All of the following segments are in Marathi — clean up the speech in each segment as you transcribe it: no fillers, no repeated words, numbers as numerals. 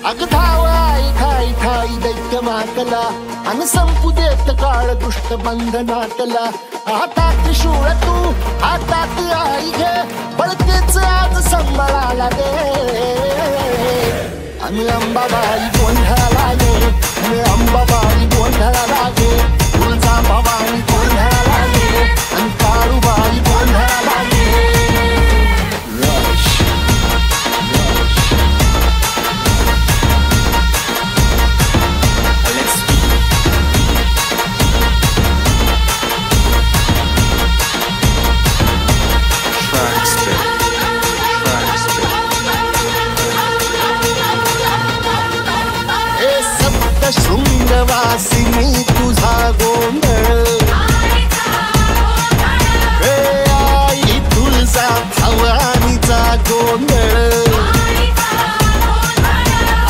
अग धाव आई ठाई ठाई दैत्य माकला अन संपू देत काळ दुष्ट बंधनातला हातात त्रिशूळ तू हातात आई घे बळतेच आज संबळाला दे आणि अंबाबाई गोंधळाला गे आणि अंबाबाई गोंधळाला गे तुळजा भवानी गोंधळाला गे आणि काळूबाई गोंधळाला गे शृंगवासिनी तुझा गोंधळ आई तुळजा भवानीचा गोंधळ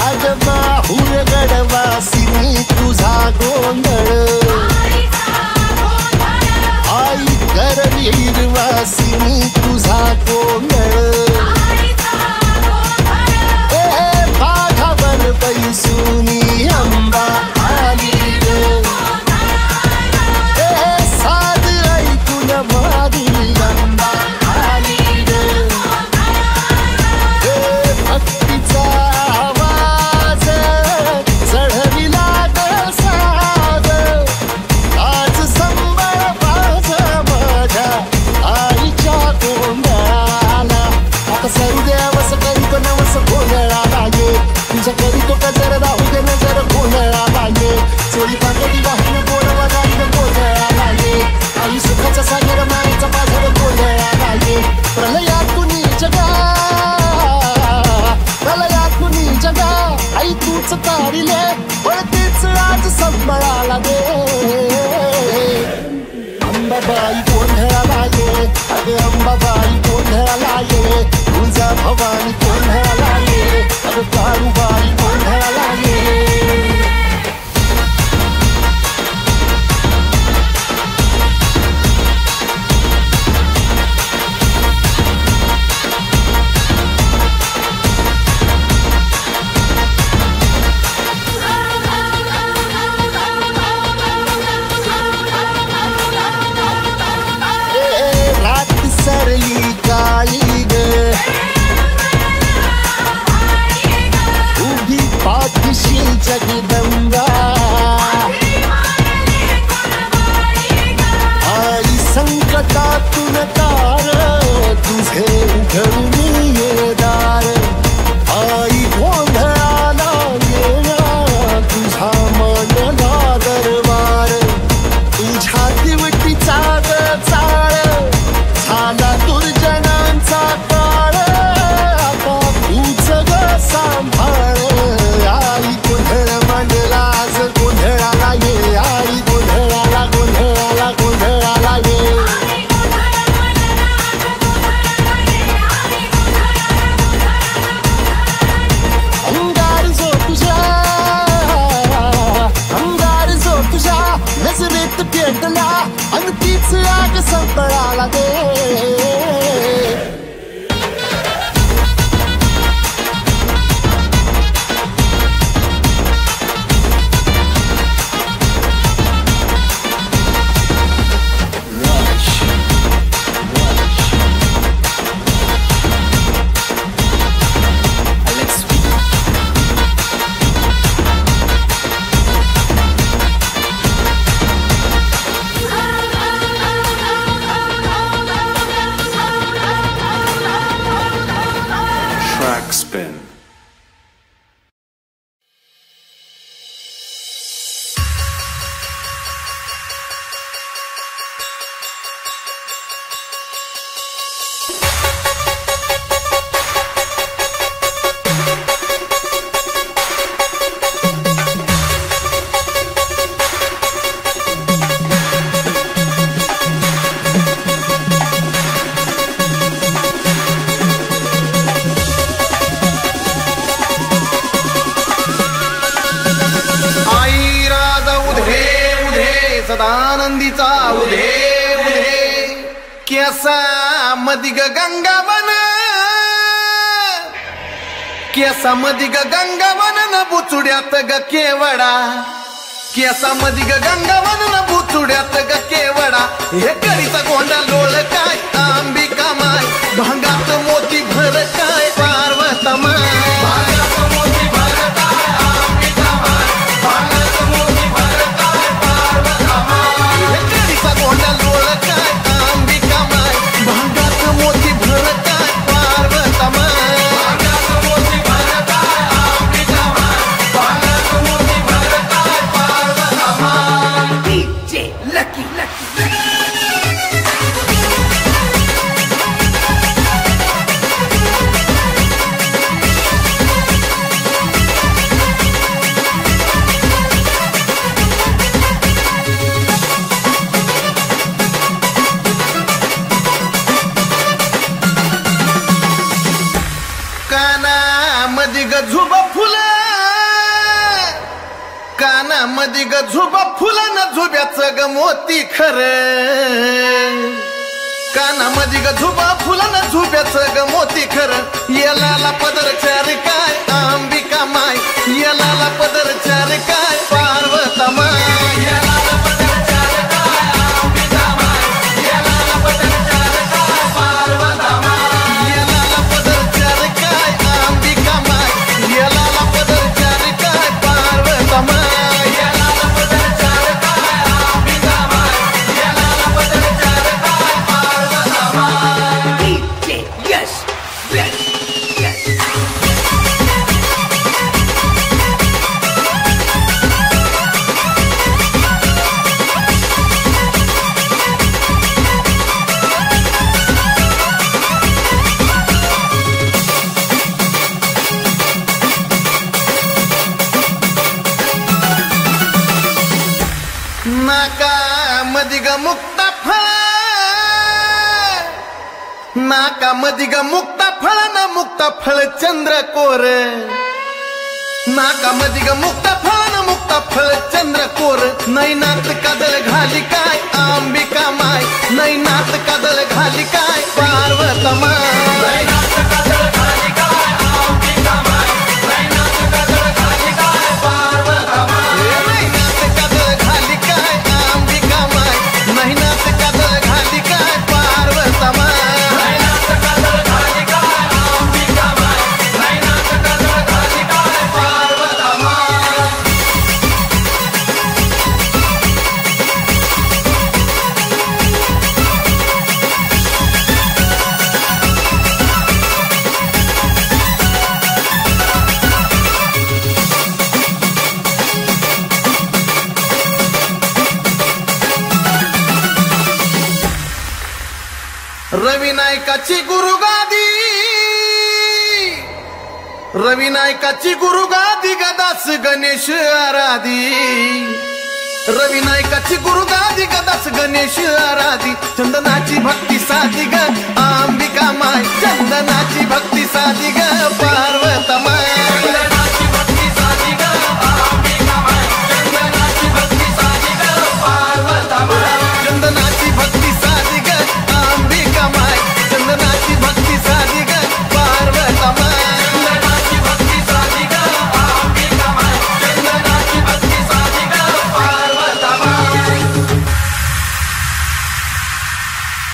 अग माहुरगडवासिनी तुझा गोंधळ आई करवीरवासिनी तुझा गोंधळ बाघावर बैसुनी अंबा आली ग साध ऐकून माझी अंबा आली ग भक्तीचा आवाज चढविला ग साज आज संबळ माझ माझ्या आईच्या गोंधळाला आता सरू देवस करीत नवस गोंधळाला गे तुझ्या करीतो का जर राहू दे न जर गोंधळाला गे चोरी पाकडी वाहन गोडवा गाईन गोंधळाला गे आई सुखाचा सागर मायेचा पाझर गोंधळाला गे प्रलयातून जगा आई तूच तारिले पळतेच आज संबळाला दे अंबाबाई गोंधळाला गे अगे अंबाबाई गोंधळाला गे तुळजा भवानी गोंधळाला गे अगं काळूबाई गोंधळाला गे सरली काळी ग उभी पाठीशी जगदंबा आई संकटातून तार तुझे उघडून ये दार आई गोंधळाला येणार तुझा मनला दरबार तुझ्या दिवटीचा चाळ झाला दुर्जनांचा काळ आता तूच ग सांभाळ आई गोंधळ मांडला आज गोंधळाला ये आई गोंधळाला गोंधळाला गोंधळाला ये अंगार जो तुझ्या नजरेत पेटला आणि तीच आग संपळाला दे सदानंदीचा उधे उधे केसा मदिग गंगावन केसामधी ग गंगावन न बुचुड्यात ग केवडा, केसामधी ग गंगावन न बुचुड्यात ग केवडा. हे करीचा गोंडा लोळ काय अंबिका माय, भांगात मोती भर काय पार्वता माय. कानामधी ग झुबा फुलं न झुब्याचं ग मोती खरं, कानामधी ग झुबा फुलं न झुब्याचं ग मोती खरं. येलाला पदर चार काय अंबिका माय, येलाला पदर चार काय पार्वता माय. नाकामधी ग मुक्ता फळ, नाकामधी ग मुक्ता फळ न मुक्ता फळ चंद्रकोर, नाकामधी ग मुक्ता फळ न मुक्ता फळ चंद्रकोर. नैनात काजळ घाली काय अंबिका माय, नैनात काजळ घाली काय पार्वता माय. रविनायकाची गुरुगादी, रविनायकाची गुरुगादी गदास गणेश आराधी, रविनायकाची गुरुगादी गदास गणेश आराधी. चंदनाची भक्ती साधी ग अंबिका माय, चंदनाची भक्ती साधी ग पार्वता माय.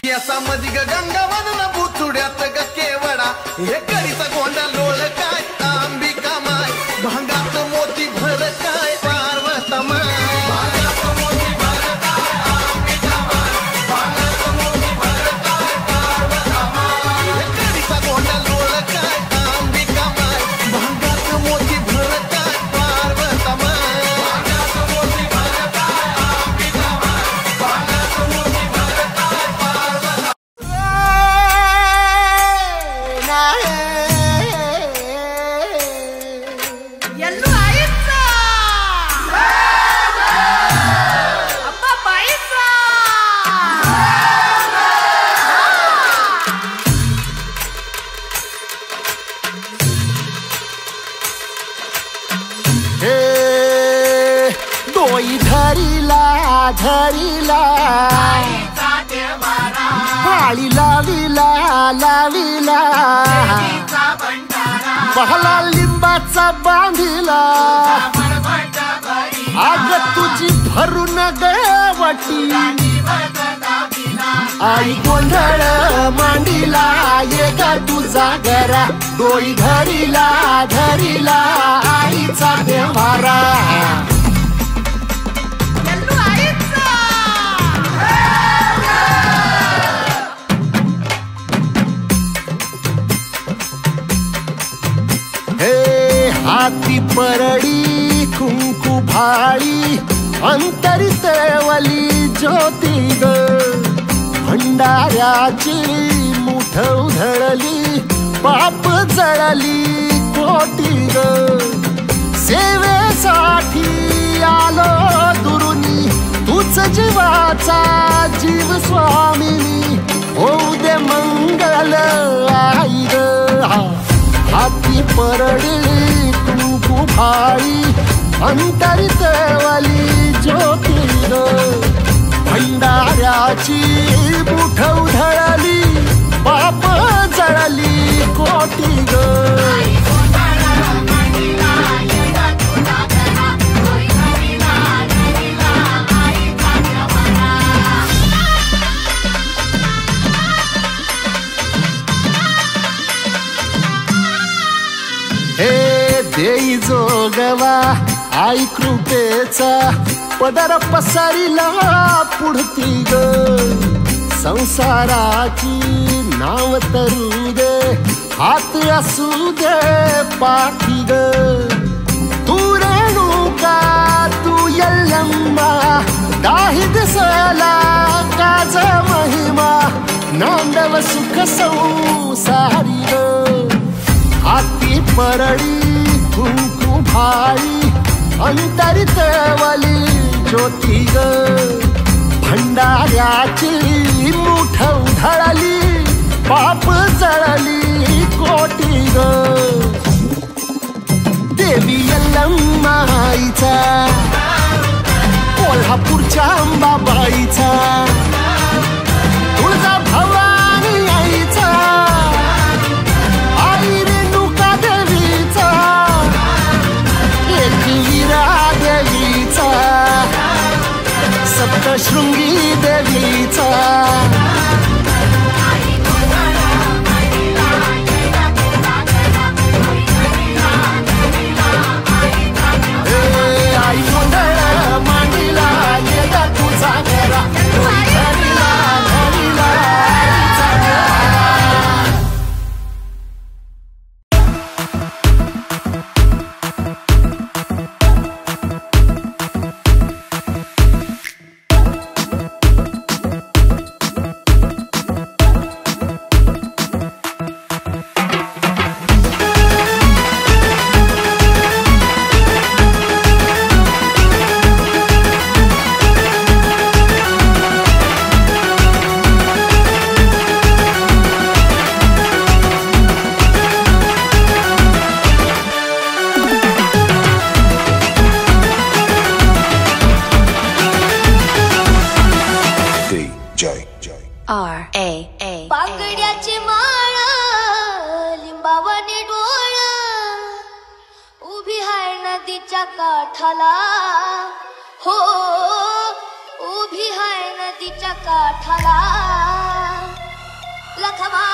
केसामधी ग गंगावन न बुचुड्यात ग केवडा, हे करीचा गोंडा लोळ काय अंबिका माय, भांगात मोती भर काय पार्वता माय. करीचा गोंडा लोळ काय अंबिका माय, भांगात मोती भर काय पार्वता माय. डोई धरिला धरिला, पाळी लाविला लाविला, पहला लिंबाचा बांधिला आग तुझी भरून गवटी आई गोंधळ मांडीला ये ग तुझा गरा डोई धरीला धरीला आईचा देवारा हे हाती परडी कुंकू भाळी अंतरी तळवली ज्योती ग भंडाऱ्याची मुठ उधळली पाप जळली कोटी ग सेवेसाठी आलो दुरुनी तूच जीवाचा जीव स्वामिनी होऊ दे मंगल आई ग हाती परडी कुंकू भाळी अंतरी तळवली ज्योती ग भंडाऱ्याची मुठ उधळली पाप जळली कोटी ग हे देई जोगवा आई कृपेचा पदर पसरिला पुढती ग संसाराची नाव तरू दे हात असू दे पाठी ग तू रेणुका तू यल्लम्मा दाही दिसला काज महिमा नांदव सुख संसारी ग हाती परडी कुंकू भाई अंतरी तळवली ज्योती ग भंडाऱ्याची मुठ उधळली पाप जळली कोटी ग देवी यल्लम्मा आईचा कोल्हापूरच्या अंबाबाईचा तुळजा भवानी आईचा आई रेणुका देवीचा एकवीरा देवीचा सप्तशृंगी देवीचा आई गोंधळ मांडीला ये ग तुझा गरा धरीला धरीला आईचा गरा बांगड्याची माळ लिंबावणी डोळ उभी हाय नदीच्या काठाला हो उभी हाय नदीच्या काठाला लखमा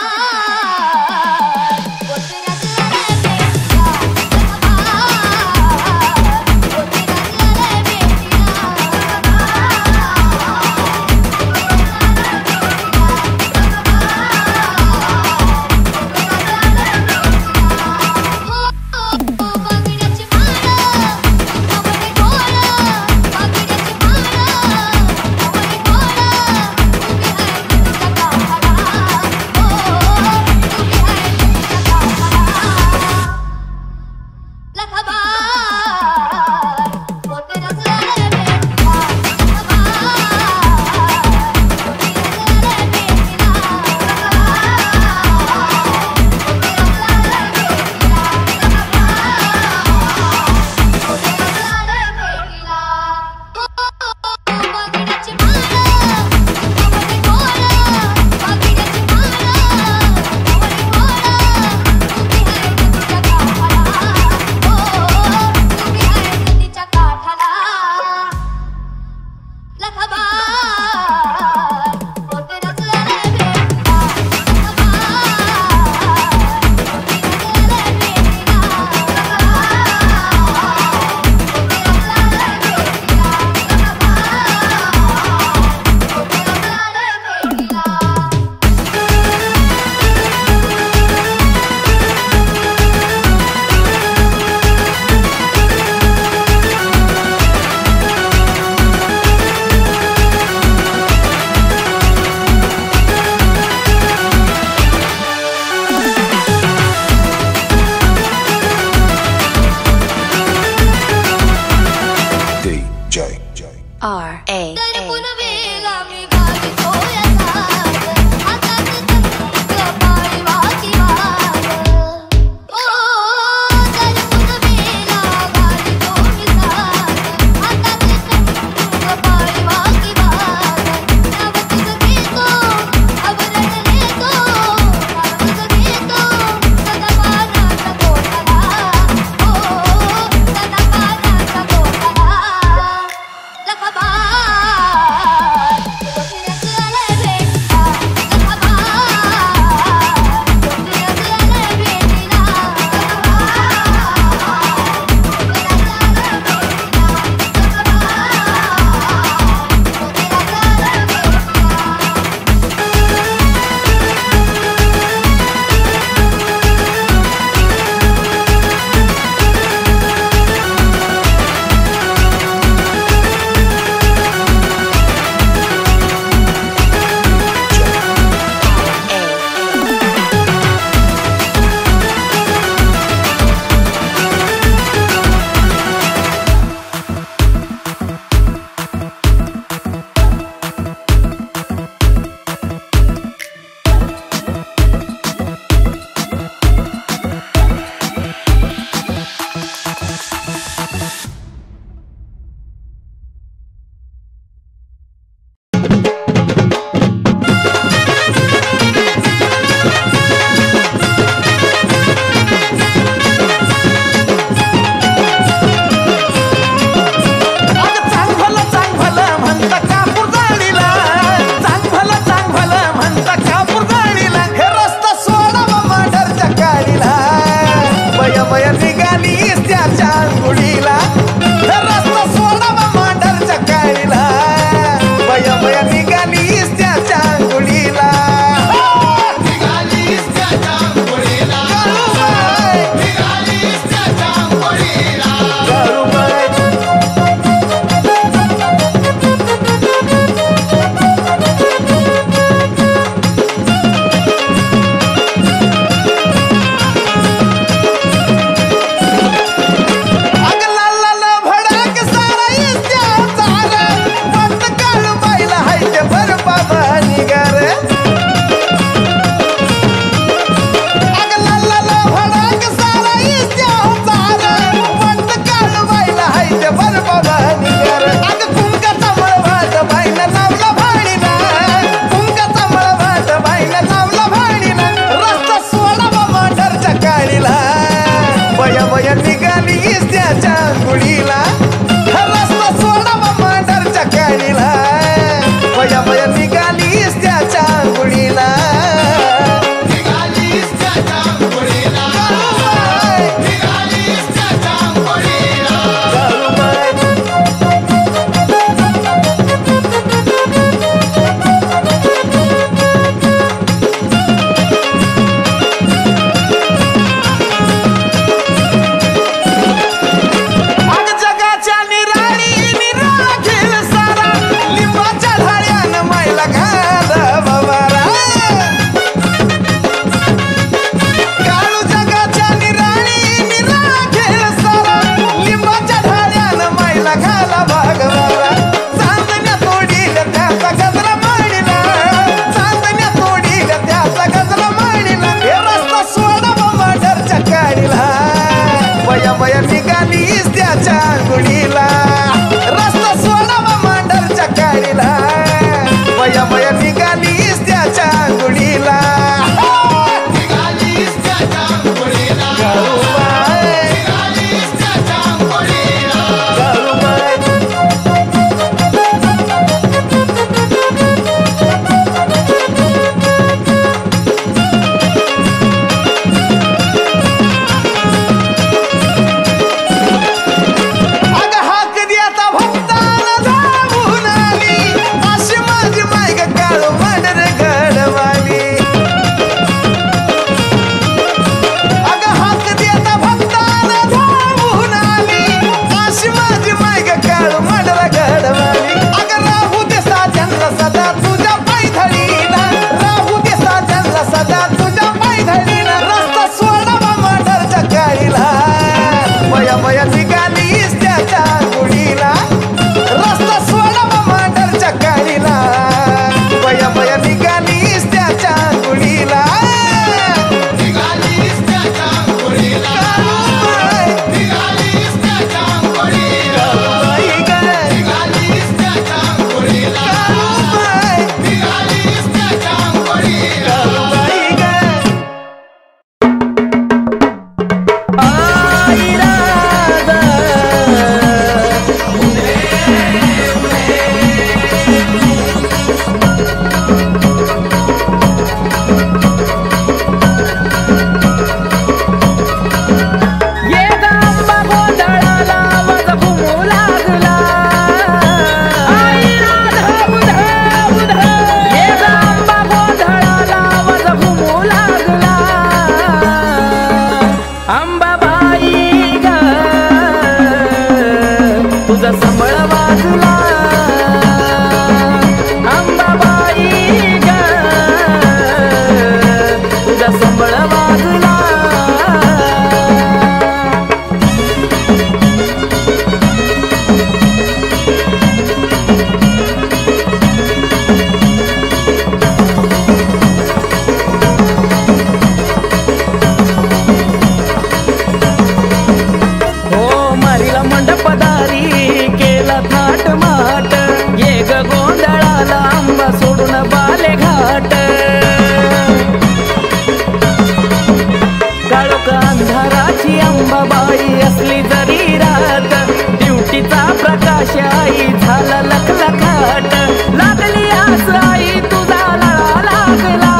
जरी रात ड्युटीचा प्रकाश आई झाला लखलखाट लागली आस आई तुझा लळा लागला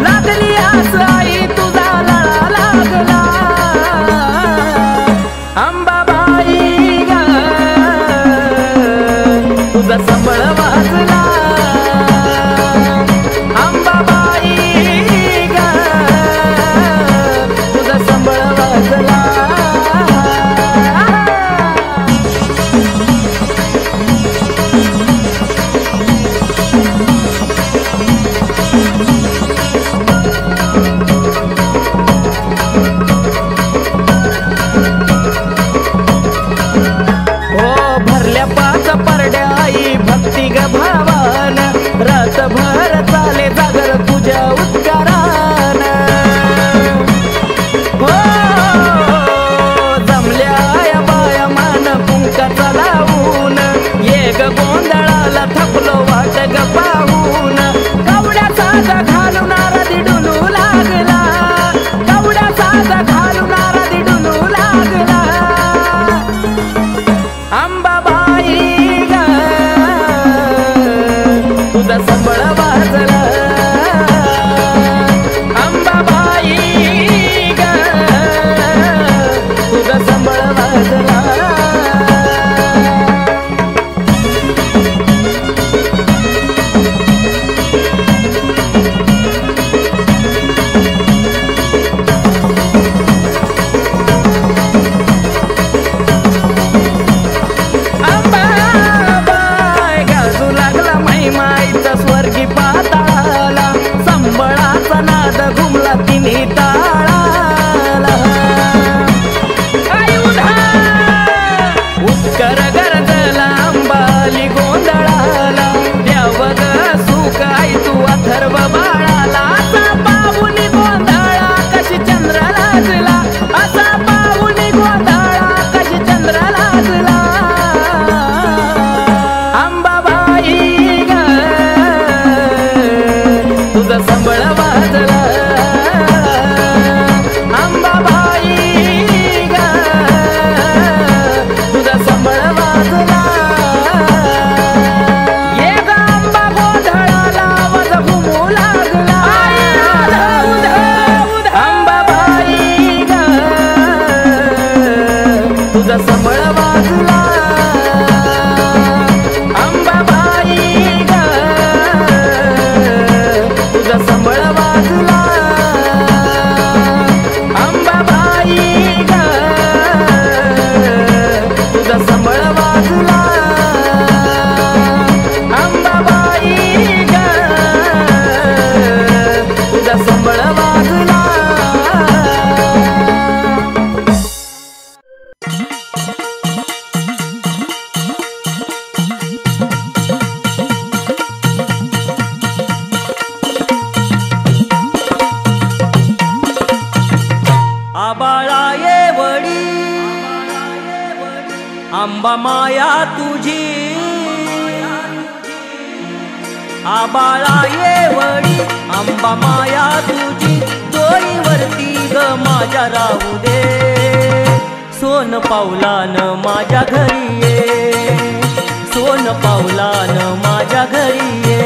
लागली आस आई तुझा लळा लागला अंबाबाई ग तुझा संबळ वाजला अंबाबाई ग तुझा संबळ वाजला परड्या आई भक्ती ग भावान रातभर चाले जागर तुझ्या उद्गारान हो जमल्या या बाया मान कुंकाचा लावून ये ग गोंधळाला थकलो वाट ग पाहून कवड्या साधा घालून आरती डुलू लागला कवड्या साधा घालून आरती डुलू लागला अंबाबाई ग तुझा संबळ वाजला अंबाबाई ग तुझा संबळ वाजला स्वर्गी पाताळाला संबळाचा नाद घुमला तिन्ही ताळाला उत्कर गरजला अंबाली गोंधळाला द्याव ग सुख आई तू अथर्व बाळाला असा पाहुनी गोंधळा कशी चंद्र लाजला असा पाहुनी गोंधळा कशी चंद्र लाजला अंबाबाई ग तुझा संबळ वाजला अंबाबाई ग तुझा संबळ वाजला ये ग अंबा गोंधळाला वज घुमू लागला अंबाबाई ग तुझा संबळ वाजला अंबाबाई ग तुझा संबळ वाजला अंबाबाई ग तुझा संबळ वाजला अंबाबाई ग तुझा संबळ वाजला आबाळा ये वडी आंबा माया तुझी आबाळा ये वडी आंबा माया तुझी डोईवरती ग माझ्या राहू दे सोन पावलान माझ्या घरी ये सोन पावलान माझ्या घरी ये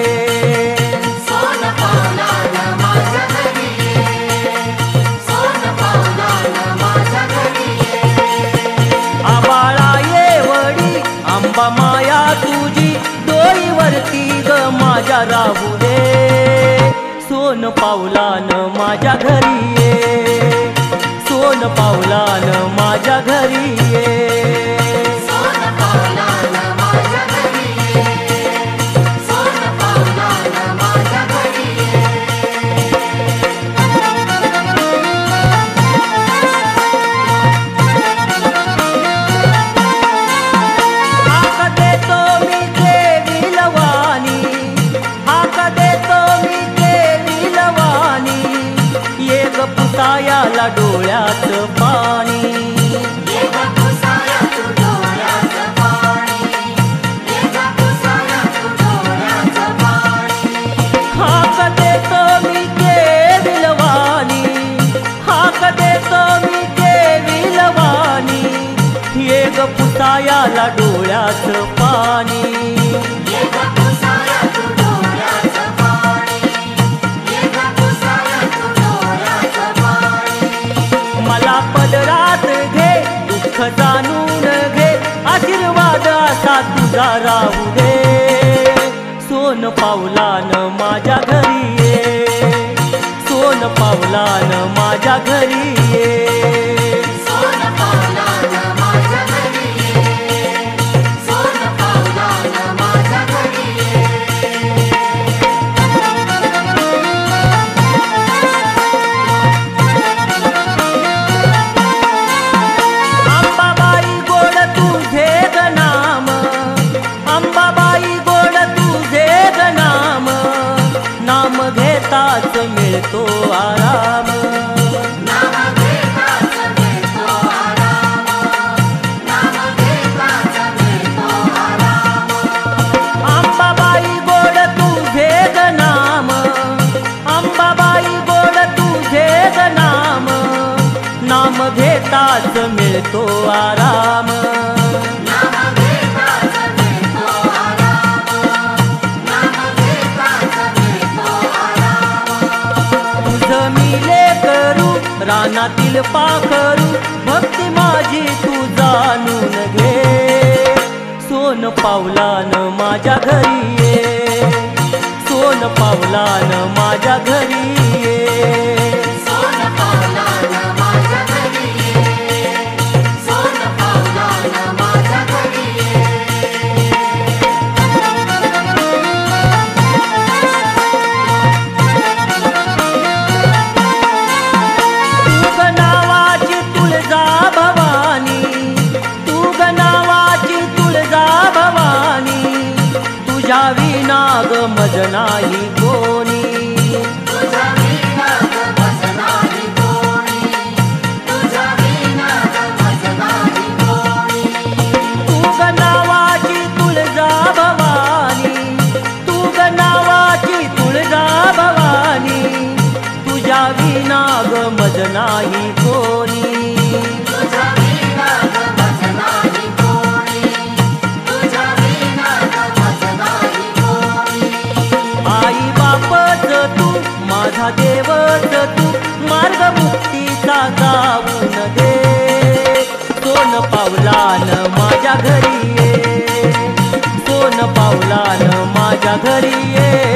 आबाळा ये वडी आंबा माया तुझी डोईवरती ग माझ्या राहू दे सोन पावलान माझ्या घरी ये सोन पावलान माझ्या घरी ये पुसायाला डोळ्यात पाणी हाक देतो मी केविलवाणी हाक देतो मी केविलवाणी पुसायाला डोळ्याचं पाणी मला पदरात घे दुःख जाणून घे आशीर्वाद असा तुझा राहू दे सोन पावलान माझ्या घरी ये सोन पावलान माझ्या घरी ये मिळतो आराम अंबाबाई गोड तुझे ग नाम अंबाबाई गोड तुझे ग नाम नाम घेताच मिळतो आराम रानातील पाखरू भक्ती माझी तू जाणून घे सोन पावलान माझ्या घरी ये सोन पावलान माझ्या घरी ये मज नाही कोणी तू ग नावाची तुळजा भवानी तू ग नावाची तुळजा भवानी तुझ्या विना ग मज नाही कोणी माझा देवच तू मार्ग मुक्तीचा जाऊन दे सोन पावलान माझ्या घरी ये सोन पावलान माझ्या घरी ये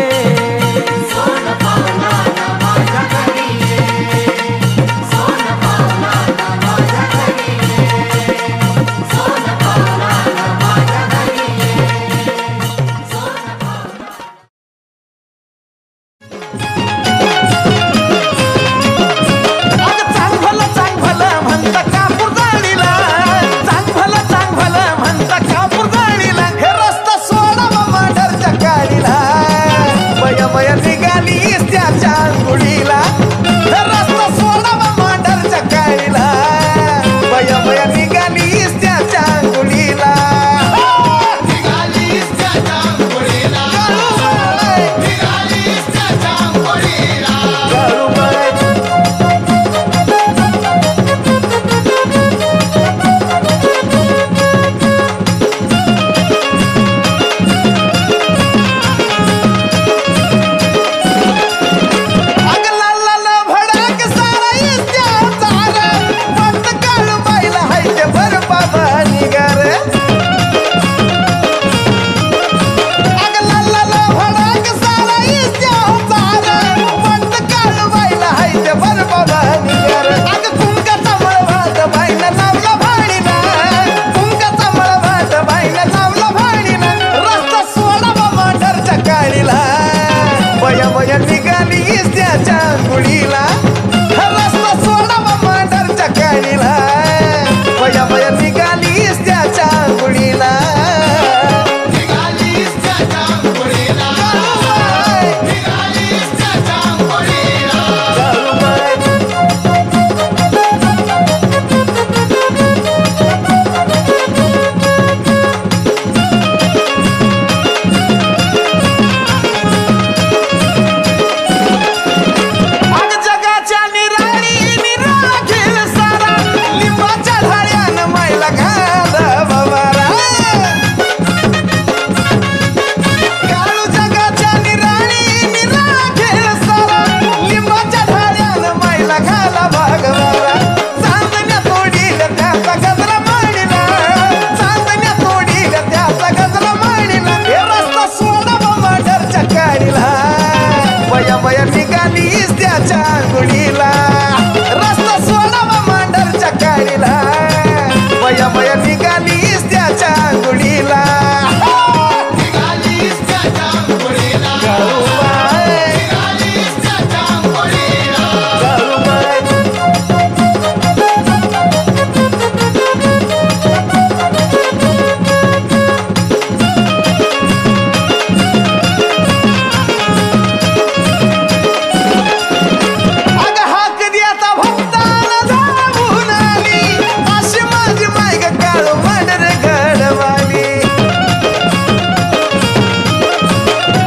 काळू मांडर घडवाली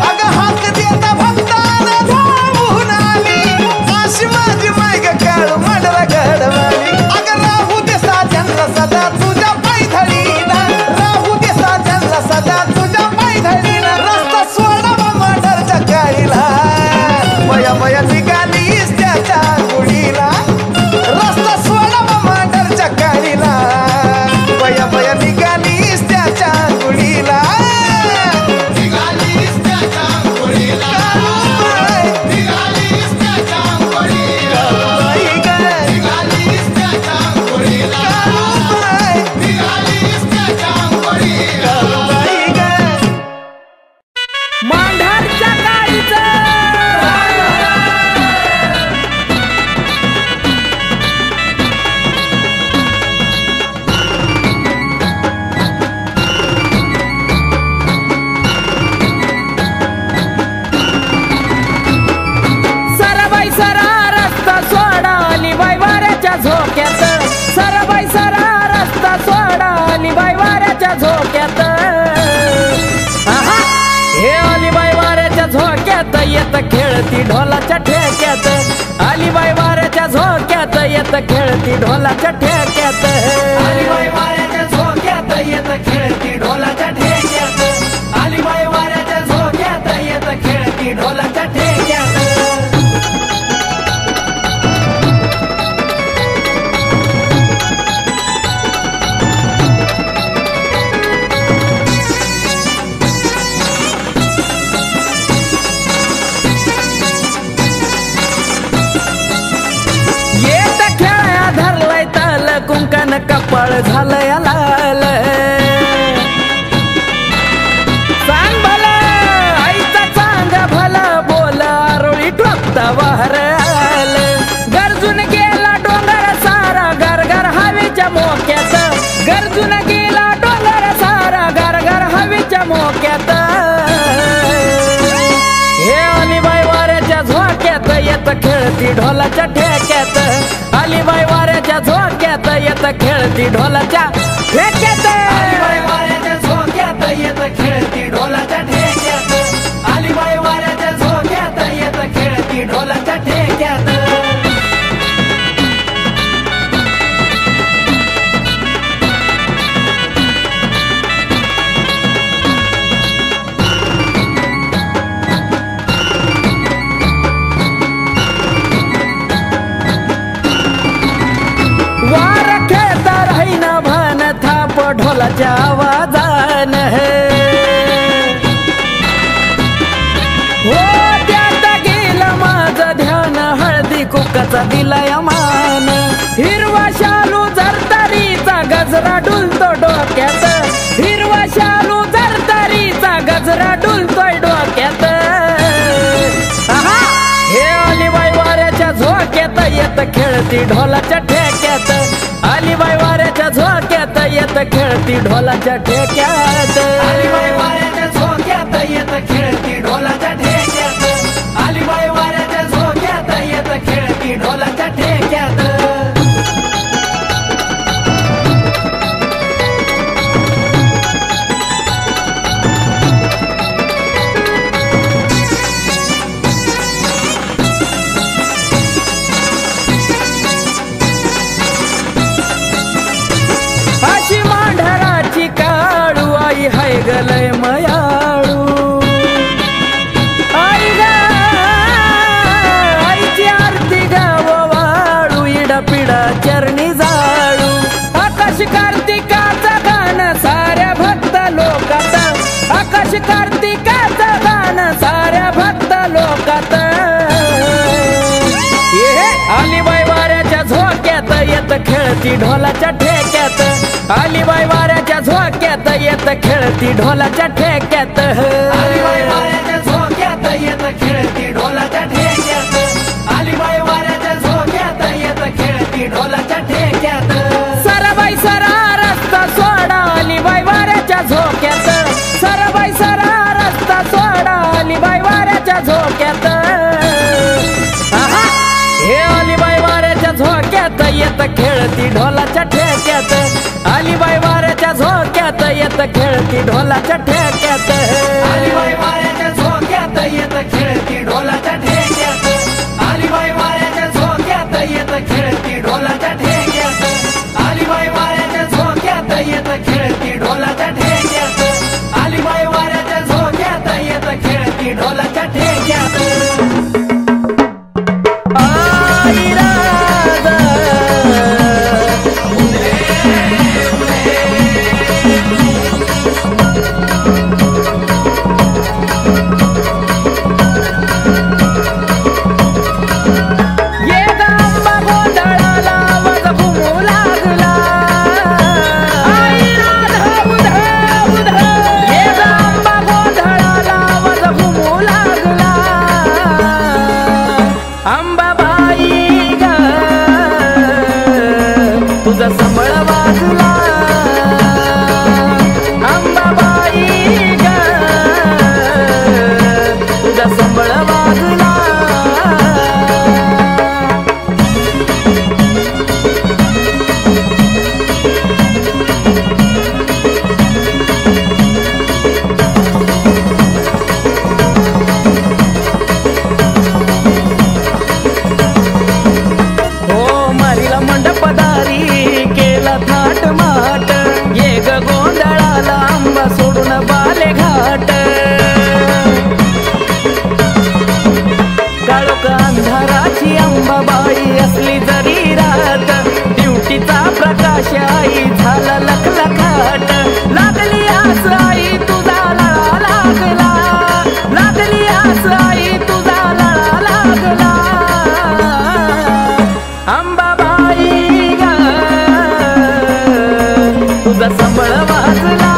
अग हाक देता भक्ताला धावून आली अशी माझी माय ग काळू मांडर घडवाली अग राहू दे साजनला सदा तुझ्या पायधडीला राहू दे साजनला सदा तुझ्या पायधडीला रस्ता सोडा मांडरच्या काळीला बया बया निघालीस त्याच्या गुडीला रस्ता सोडा मांडरच्या काळीला बया बया निघालीस त्याच्या गुडीला निघालीस त्याच्या गुडीला निघालीस त्याच्या गुडीला निघालीस त्याच्या गुडीला निघालीस त्याच्या गुडीला मांढरच्या काळीचं सरबाई सरा रस्ता सोडा अलीबाई वाऱ्याच्या झोक्यात सरबाई सरा रस्ता सोडा अलीबाई वाऱ्याच्या झोक्यात आहा! हे अलीबाई वाऱ्याच्या झोक्यात येत खेळती ढोलाच्या ठेक्यात अलीबाई वाऱ्याच्या झोक्यात येत खेळती ढोलाच्या ठेक्यात अलीबाई वाऱ्याच्या झोक्यात येत खेळती ढोलाच्या ठेक्यात अलीबाई वाऱ्याच्या झोक्यात येत खेळती ढोलाच्या ठेक्यात येत खेळया धरलाय ताल कुंकन कपाळ झालंय लाल सांग भला आईचा चांग भला बोल आरोळी ठोकता वाहर आल गरजून गेला डोंगर सारा गरगर हवेच्या मोक्यात गरजून गेला डोंगर सारा गरगर हवेच्या मोक्यात हे अलीबाई वाऱ्याच्या झोक्यात येत खेळती ढोलाच्या ठेक्यात अलीबाई वाऱ्याच्या झोक्यात येत खेळती ढोलाच्या ठेक्यात अलीबाई वाऱ्याच्या झोक्यात येत खेळती ढोलाच्या ठेक्यात अलीबाई वाऱ्याच्या झोक्यात येत खेळती ढोलाच्या ठेक्यात वार खेळता राहीन भान थाप ढोलाच्या आवाजान हो त्यात गेलं माझं ध्यान हळदी कुकाचा दिलाय मान हिरवा शालू जरतारीचा गजरा डुलतो डोक्यात हिरवा शालू जरतारीचा गजरा डुलतोय डोक्यात आहा! हे अलीबाई वाऱ्याच्या झोक्यात येत खेळती ढोलाच्या ठेक्यात अलीबाई वाऱ्याच्या झोक्यात येत खेळती ढोलाच्या ठेक्यात अलीबाई वाऱ्याच्या झोक्यात येत खेळती ढोलाच्या ठेक्यात अलीबाई वाऱ्याच्या झोक्यात येत खेळती ढोलाच्या ठेक्यात अशी मांढराची काळू आई हाय गलय मयाळू आई ग आईची आरती गाव वाळू इडा पिडा चरणी जाळू आकाश कार्तिकाचं गाणं साऱ्या भक्त लोकात आकाश कार्तिकाचं गाणं साऱ्या भक्त लोकात अलीबाई वाऱ्याच्या झोक्यात येत खेळती ढोलाच्या ठेक्यात अलीबाई वाऱ्याच्या झोक्यात येत खेळती ढोलाच्या ठेक्यात अलीबाई वाऱ्याच्या झोक्यात येत खेळती ढोलाच्या ठेक्यात अलीबाई वाऱ्याच्या झोक्यात येत खेळती ढोलाच्या ठेक्यात सरबाई सरा रस्ता सोडा अलीबाई वाऱ्याच्या झोक्यात सरबाई सरा रस्ता सोडा अलीबाई वाऱ्याच्या झोक्यात हे अलीबाई वाऱ्याच्या झोक्यात येत खेळती ढोलाच्या ठेक्यात अलीबाई वाऱ्या वाऱ्याच्या झोक्यात येत खेळती ढोलाच्या ठेक्यात अलीबाई वाऱ्याच्या झोक्यात येत खेळती ढोलाच्या ठेक्यात अलीबाई वाऱ्याच्या झोक्यात येत खेळती ढोलाच्या ठेक्यात अलीबाई वाऱ्याच्या झोक्यात येत खेळती ढोलाच्या ठेक्यात अलीबाई वाऱ्याच्या झोक्यात येत खेळती ढोलाच्या ठेक्यात अंधाराची अंबाबाई असली जरी रात ड्युटीचा प्रकाश आई झाला लखलखाट लागली आस आई तुझा लळा लागला लागली आस आई तुझा लळा लागला अंबाबाई ग तुझा संबळ वाजला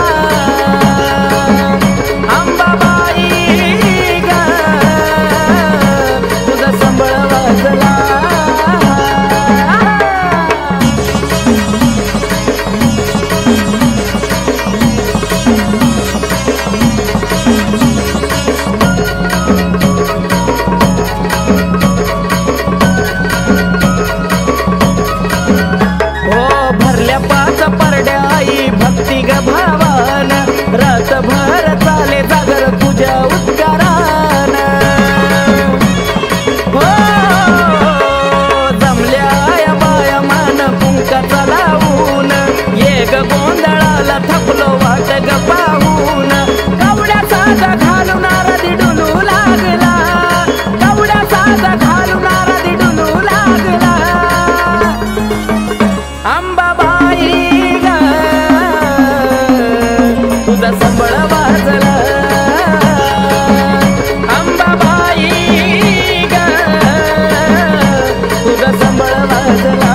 भावान रातभर चाले जागर तुझ्या उद्गारान हो जमल्या बाया मान कुंकाचा लावून ये ग गोंधळाला थकलो वाट ग पाहून कवड्या साधा घालून आरती डुलू लागला कवड्या साधा घालून आरती डुलू लागला अंबाबाई तुझा संबळ वाजला अंबाबाई ग तुझा संबळ वाजला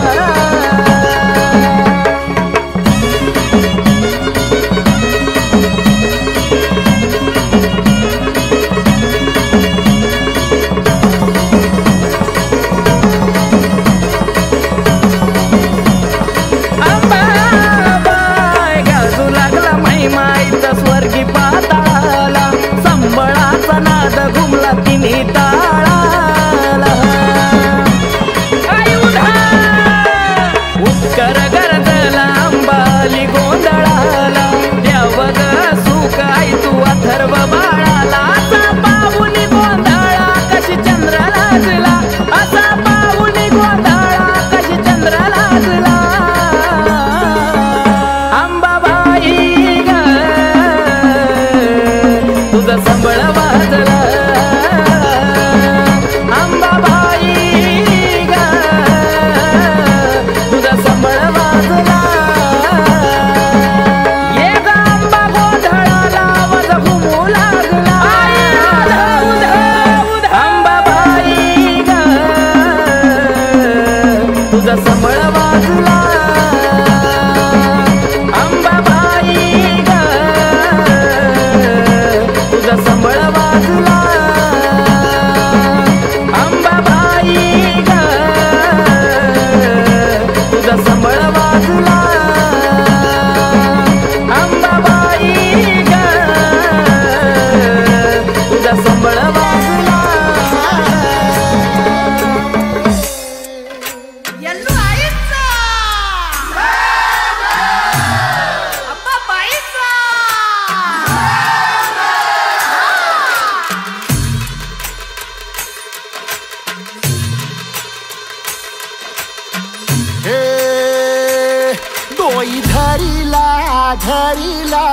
घरीला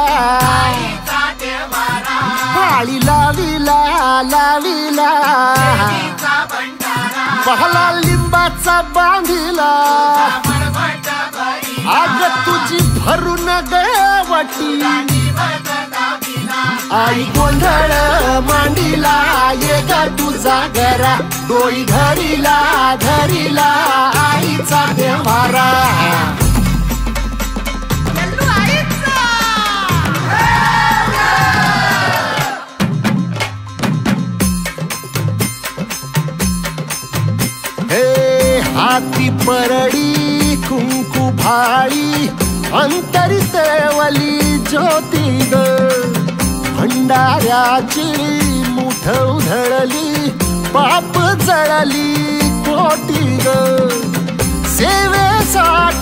पाळी लाविला लाविला पहला लिंबाचा बांधिला आग तुझी भरून गवटी आई गोंधळ मांडीला ये ग तुझा घरा डोई धरीला धरीला आईचा देवारा हाती परडी कुंकू भाळी अंतरितवली ज्योती ग भंडाऱ्याची मुठ उधळली पाप जळली कोटी ग सेवेसाठी